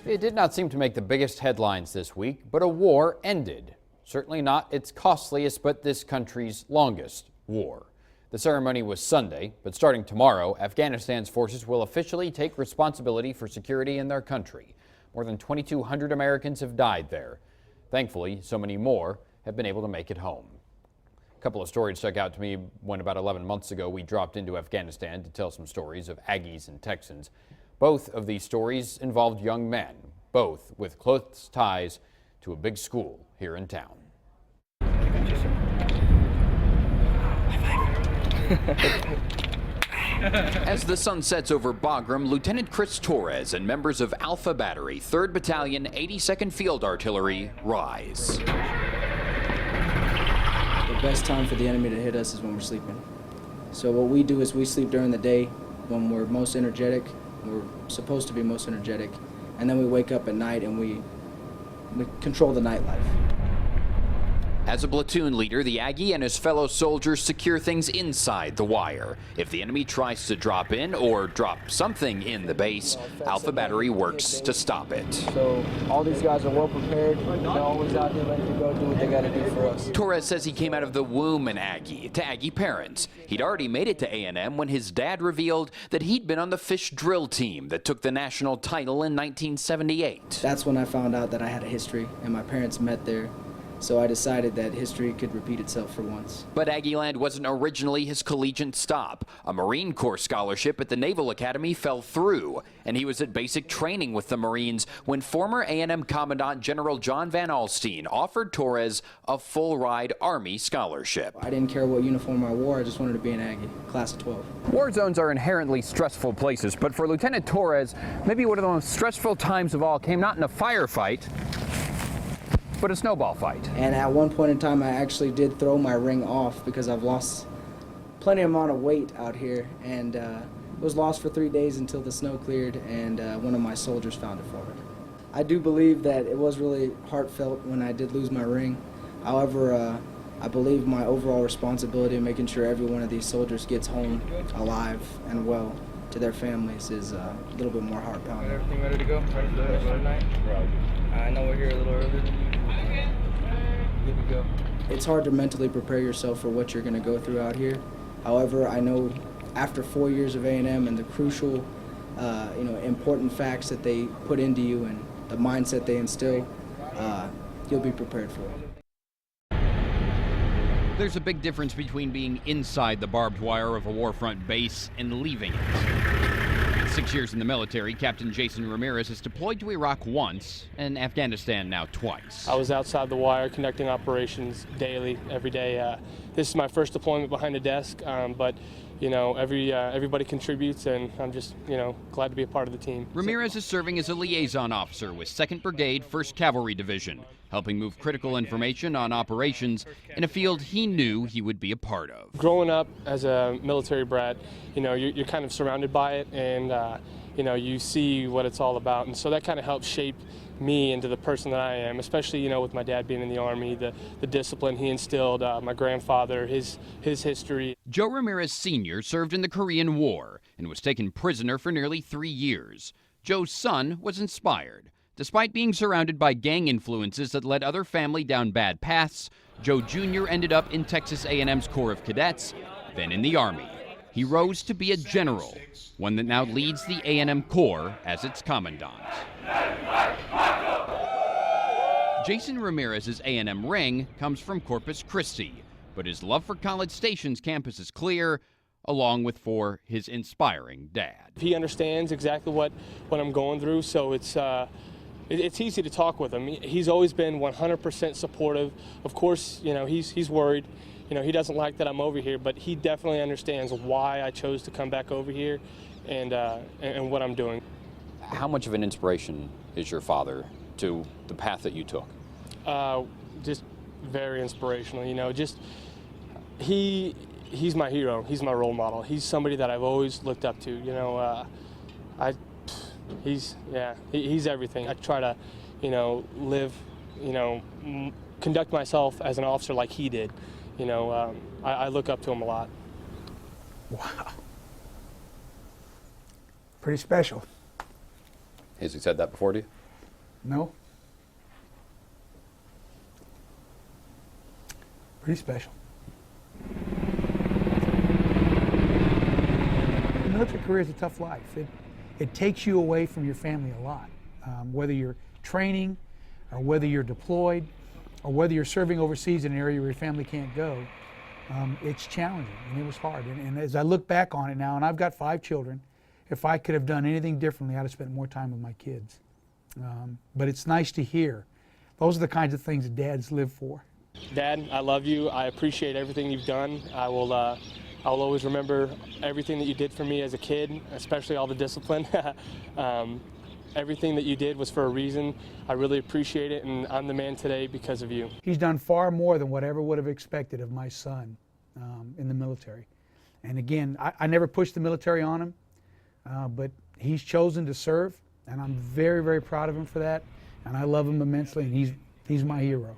It did not seem to make the biggest headlines this week, but a war ended. Certainly not its costliest, but this country's longest war. The ceremony was Sunday, but starting tomorrow, Afghanistan's forces will officially take responsibility for security in their country. More than 2,200 Americans have died there. Thankfully, so many more have been able to make it home. A couple of stories stuck out to me when about 11 months ago we dropped into Afghanistan to tell some stories of Aggies and Texans. Both of these stories involved young men, both with close ties to a big school here in town. As the sun sets over Bagram, Lieutenant Chris Torres and members of Alpha Battery, 3rd Battalion, 82nd Field Artillery rise. The best time for the enemy to hit us is when we're sleeping. So what we do is we sleep during the day when we're most energetic. We're supposed to be most energetic. And then we wake up at night and we control the nightlife. As a platoon leader, the Aggie and his fellow soldiers secure things inside the wire. If the enemy tries to drop in or drop something in the base, Alpha Battery works to stop it. So all these guys are well prepared. They're always out here ready to go do what they got to do for us. Torres says he came out of the womb in Aggie, to Aggie parents. He'd already made it to A&M when his dad revealed that he'd been on the fish drill team that took the national title in 1978. That's when I found out that I had a history, and my parents met there. So I decided that history could repeat itself for once. But Aggieland wasn't originally his collegiate stop. A Marine Corps scholarship at the Naval Academy fell through, and he was at basic training with the Marines when former A&M Commandant General John Van Alstyne offered Torres a full-ride Army scholarship. I didn't care what uniform I wore, I just wanted to be an Aggie, class of 12. War zones are inherently stressful places, but for Lieutenant Torres, maybe one of the most stressful times of all came not in a firefight, but a snowball fight. And at one point in time, I actually did throw my ring off because I've lost plenty amount of weight out here, and it was lost for 3 days until the snow cleared and one of my soldiers found it for me. I do believe that it was really heartfelt when I did lose my ring. However, I believe my overall responsibility in making sure every one of these soldiers gets home alive and well to their families is a little bit more heart-pounding. Everything ready to go? Ready for the start night? Right. I know we're here a little earlier than you. Good to go. It's hard to mentally prepare yourself for what you're going to go through out here. However, I know after 4 years of A&M and the crucial, important facts that they put into you and the mindset they instill, you'll be prepared for it. There's a big difference between being inside the barbed wire of a warfront base and leaving it. 6 years in the military, Captain Jason Ramirez is deployed to Iraq once and Afghanistan now twice. I was outside the wire conducting operations daily, every day. This is my first deployment behind a desk, but everybody contributes, and I'm just, glad to be a part of the team. Ramirez is serving as a liaison officer with 2nd Brigade, 1st Cavalry Division, helping move critical information on operations in a field he knew he would be a part of. Growing up as a military brat, you're kind of surrounded by it, and you see what it's all about, and so that kind of helps shape me into the person that I am, especially with my dad being in the Army, the discipline he instilled, my grandfather, his history. Joe Ramirez Sr. served in the Korean War and was taken prisoner for nearly 3 years. Joe's son was inspired. Despite being surrounded by gang influences that led other family down bad paths, Joe Jr. ended up in Texas A&M's Corps of Cadets, then in the Army. He rose to be a general, one that now leads the A&M Corps as its commandant. Jason Ramirez's A&M ring comes from Corpus Christi, but his love for College Station's campus is clear, along with for his inspiring dad. He understands exactly what I'm going through, so it's easy to talk with him. He's always been 100% supportive. Of course, he's worried. He doesn't like that I'm over here, but he definitely understands why I chose to come back over here and what I'm doing. How much of an inspiration is your father to the path that you took? Just very inspirational. He's my hero. He's my role model. He's somebody that I've always looked up to. He's everything. I try to, live, conduct myself as an officer like he did. I look up to him a lot. Wow. Pretty special. Has he said that before to you? No. Pretty special. The military career is a tough life. It takes you away from your family a lot. Whether you're training, or whether you're deployed, or whether you're serving overseas in an area where your family can't go, it's challenging, and it was hard. And as I look back on it now, and I've got 5 children, if I could have done anything differently, I'd have spent more time with my kids. But it's nice to hear. Those are the kinds of things that dads live for. Dad, I love you. I appreciate everything you've done. I will always remember everything that you did for me as a kid, especially all the discipline. Everything that you did was for a reason. I really appreciate it, and I'm the man today because of you. He's done far more than what I ever would have expected of my son in the military. And again, I never pushed the military on him, but he's chosen to serve, and I'm very, very proud of him for that. And I love him immensely, and he's my hero.